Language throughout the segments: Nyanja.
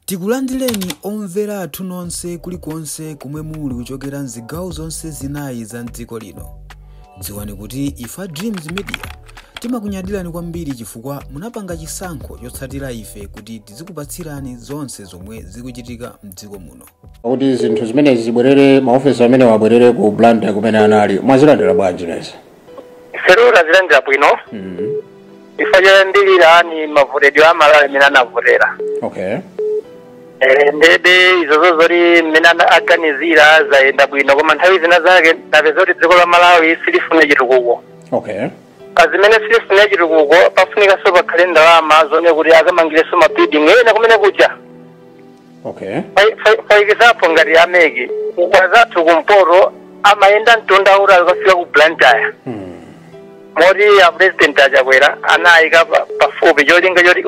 Tikulandireni omvera athu nonse kulikonse kumwe muli kuchokera mzigawo zonse zinayi za mdziko lino. Dziwani kuti ifa Dreams Media timakunyadirani kwambiri chifukwa munapanga chisankho chotsatira ife kuti tizikupatsirani zonse zomwe zikuchitika mdziko muno. Kuti zinthu zimene zibwerere maofisi amene wabwerere ku Blantyre kumene anali mwazilandira bwanji nese? Serura zilandira bwino. Ifa yoyambirira ni mavuledwe amalawi amene anavotera. Okay. Ndebe izo zori mina aganizira zaenda bwino koma nthawi zina zake napeza kuti dziko la Malawi silifuna chitukuko. Okay. Azimene silifuna chitukuko pafunika so pakhale ndalama zone kuti akamangireso mabuilding ena kumene kuja. Okay. For example ngati ameki ukwazathu kumporo amaenda mtunda ura akafika ku Blantyre. Mori ya president ajakwera anayika pafupi cholinga choti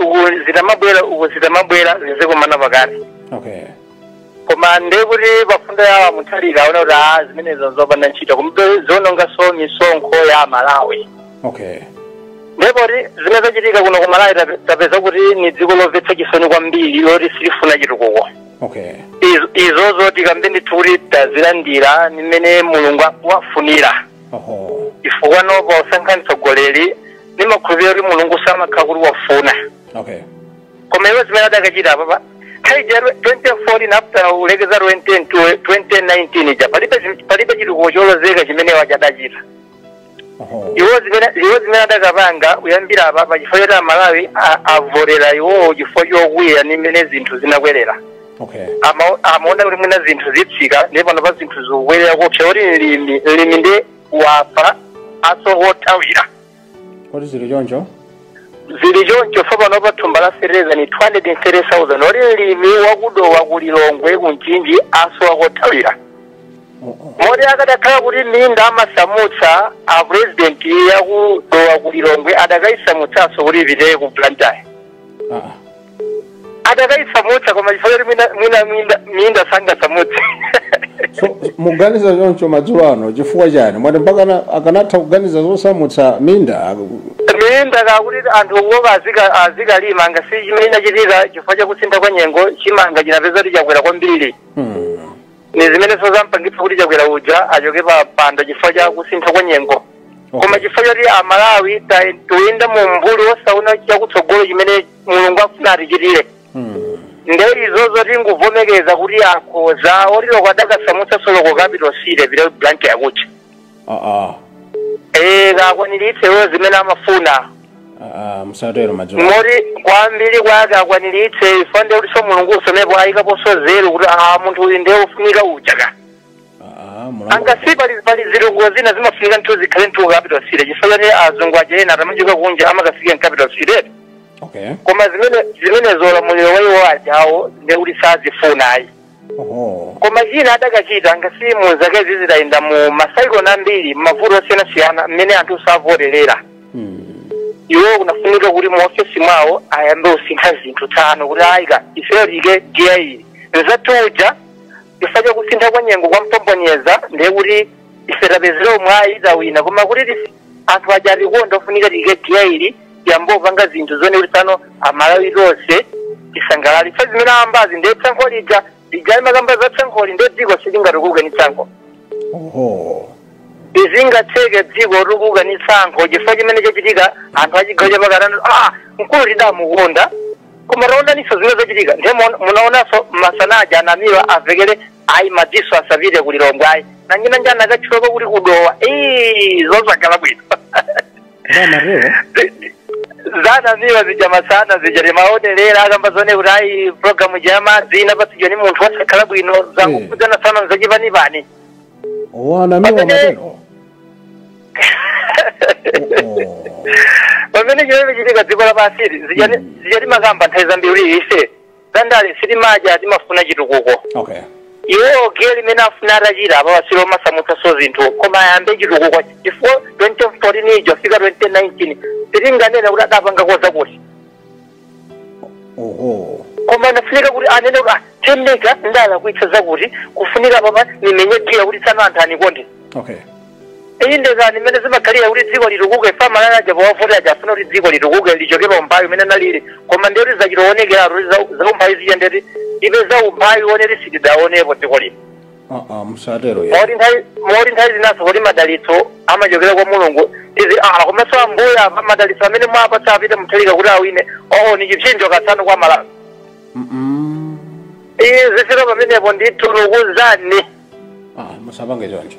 zitamabwera zizikumana pakati. Okay. Koma ndekuti pafundo yawo mutsalira aona kuti zimenezo zopanda ntchito kumbe zonongaso misonkho ya Malawi. Okay. Ndepoti zimene zachitika kuno ku Malawi tapeza kuti ni dziko lomvetsa chisoni kwambiri loti silifuna chitukuko. Okay. Izozo tikambe ndithuti tazilandira nimene Mulungu wafunira. Chifukwa nopo osankha mtsogoleri nimakhulupirira kuti Mulungu samakhala kuti wafuna. Okay. Koma iwo zimene adakachita papa kaija 2014 after ulekeza 2019 ja palibe chitukuko cholozeka chimene wachadachita. Iwo zimene adakapanga uyambira apa chifukwa choti Malawi avotera iwo chifukwa chokwiya nimene zinthu zinakwerera. Okay. Amaona kuti mwina zinthu zitsika ndipo pano pa zinthu zikukwerera kupsa kuti limi ndi wafa aso wotawira. Kodi zili choncho? Zili choncho fa pano pa thumba la Fereza ni 230,000 ori limi wakudowa kulilongwe kunchinji aso wakotawira. Mori akadakhala kuti minda amasamutsa a president yakudowa kulilongwe adakaisamutsaso kuti ipite ku Blantyre. Adakaisamutsa koma chifukwa minda sangasamutse. So muganiza choncho madzulo ano chifukwa chani? Mwati mpaka akanatha kuganiza zosamutsa minda kakuti anthu owopa azikalima ngasi chimene chachitika chifukwa chakusintha kwa nyengo chimanga chinapeza kuti chakwera kwambiri. Ni zimene zozampangitsa kuti chakwera uja achoke pa pando chifukwa cha kusintha kwa nyengo. Koma chifukwa choti Amalawi tuyenda mu mbuli osaona chakutsogolo chimene Mulungu afuna atichitire. Ndeli izozo tinguvomekeza kuti akhoza olilo kwadakasamutsa soloko capital city vile Blantyre yakuti. Kakwaniritse wewe zimene amafuna. Musatero madzulo. Mori kwambiri kwake akwaniritse ifande kuti so Mulungu usonepo ayikaponso zero kuti munthu uyu ndiye ufunika uchaka. Angasi pali zilungu zina zimafunika nthu zikhale nthu capital city chifukwa choti azungu ajena atamachoka kunja amakafika capital city. Okay. Koma zimene zolamuliro waiwo ajawo ndekuti sazifuna ayi. Koma china adakachita ngasi muzake zizitayenda mu masaiko nambiri mavuto osiyana-siyana mmene anthu savoterera. Iwo kunafunika kuti mu ofisi mwawo ayambe usintha zinthu tsano kuti ayika ifeyo like giya ili. Nzatuja chifukwa cha kusintha kwa nyengo kwa mpombonyeza ndekuti ife tapezera omwe ayida wina koma kuti anthu aja atikonda ofunika like giya ili yambopanga zinthu zone kuti pano Amalawi tonse tisangalali. Fa zimene ambazi ndiye tsankho lija makamba za tsankho ndiye dziko silingatukuka ni tsankho. Izingatheke dziko tukuka ni tsankho chifukwa chimene chachitika anthu achigawa pakatano mkulu tidamukonda koma taonaniso zimene zachitika ndiye munaonanso masana aja anamiwa avekele ayi madiso asapite kulilongwe ayi nangina njana akatchulako kuti kudowa zosakhala bwino. Zana miwa zijamasana zijari maodelera akamba zone kuti ayi programu jama zina patijoni munthu wasakhala bwino zakukuzana sana nzachipani pani. Anamiwa matero. Pamene chimene chitika dziko lapasiri zijari makamba nthawi zambiri ife zandale sitimaja timafuna chitukuko. Okay. Iwo geli mene afuna atachita apa wasiro masamutsaso zinthu koma ayambe chitukuko chifukwa 2014 ijo fika 2019 tiringanena kuti adapanga koza kuti. Koma nafunika kuti anene kuti temneka ndala kuitsa zakuti kufunika papa nimenye gira kuti tsano anthu anikonde. Okay. Indekani mene zimakhalira kuti dziko litukuke Malala aja pawavoti aja afuna kuti dziko litukuke lichoke pa mphawi imene nalili koma ndiye kuti zachitoonekera za umphawi zija ndeti ipeza umphawi woneri sitidaonepo dziko lino musatero mori nthawi zinaso kuti madalitso amachokera kwa mulungu izi komanso ambuya madalitso amene mwapatsa apite muthalika kuti awine ni chipsinjo kasanu kwa Malawi zifika pamenepo nditulukuzani musapange choncho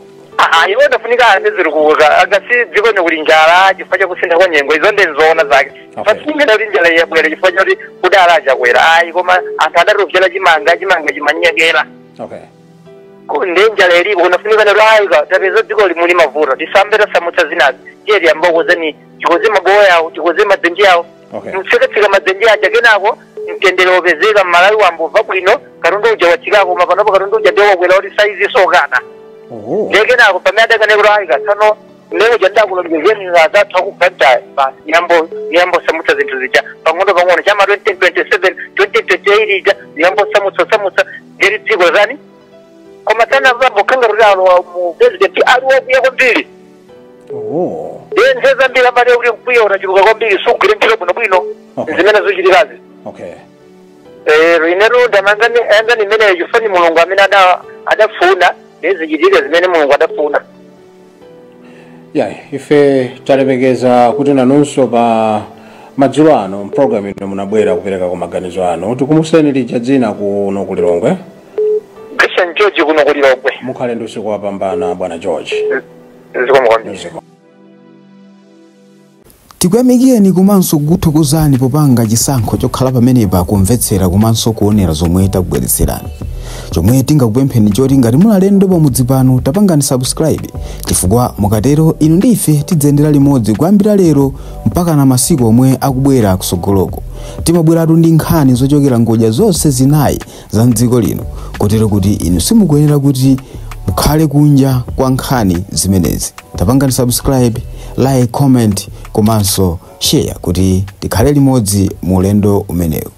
iwo ndafunika ande zirikuuza agasi dziko ni kuli njala chifukwa chakusintha kwa nyengo izo ndi nzoona zake pasingena kuti njala yabwera chifukwa choti kudala achakwera koma anthu adatopyera chimanga chimanyekera ndi njala ilipo kunafunika nero tapeza dziko limuli mavuto tisambe tasamutsa zinazi tiye tiyambokuzani tikoze maboya awo tikoze madzenje awo mtsikatsika madzenje aja kenako mtendere wopezeka m'Malawi wambobva bwino katundu uja wachikako koma panopo katundu uja ndiwo wakwera kuti saizi sokana ndekenako pamene adakanekura tsano ndeuja ndakulonjezeni azatha kugada basi niyambo samutsa zinthu zija pang'ono chama 2027 2028 ija niyambo samutsa ngeri dziko zani koma sana vambokanga kuti alo mu president ali wakuya kwambiri nthe zambiri amati kuti mkwiya unachuluka kwambiri sugwire ntchito bwinobwino zimene zochitikazi inero ndamangani imeneyo chifani mulungu amene adafuna nezichitike zimene mulungu adafuna ife talemekeza kuti nanunso pa madzulo ano mpulogalamu ino munabwera kupereka kwa maganizo ano tikumuseni lija dzina kuno ku Lilongwe Christian George kuno ku Lilongwe mukhale ndi usiku wapambana bwana George tikuyamikeni komanso kukuthokozani popanga chisankho chokhala pamenepa kumvetsera komanso kuonera zomwe takubweretserani chomwe tingakupempheni choti ngati muli alendo pamudzi pano tapangani subscribe chifukwa mukatero inu ndi ife tidzayendera limodzi kuyambira lero mpaka na masiku omwe akubwera kusogoloko timabweratu ndi nkhani zochokera ngodya zonse zinayi za mdziko lino kotero kuti inu simukuyenera kuti mukhale kunja kwa nkhani zimenezi tapangani subscribe like comment komanso share kuti tikhale limodzi mu ulendo umenewu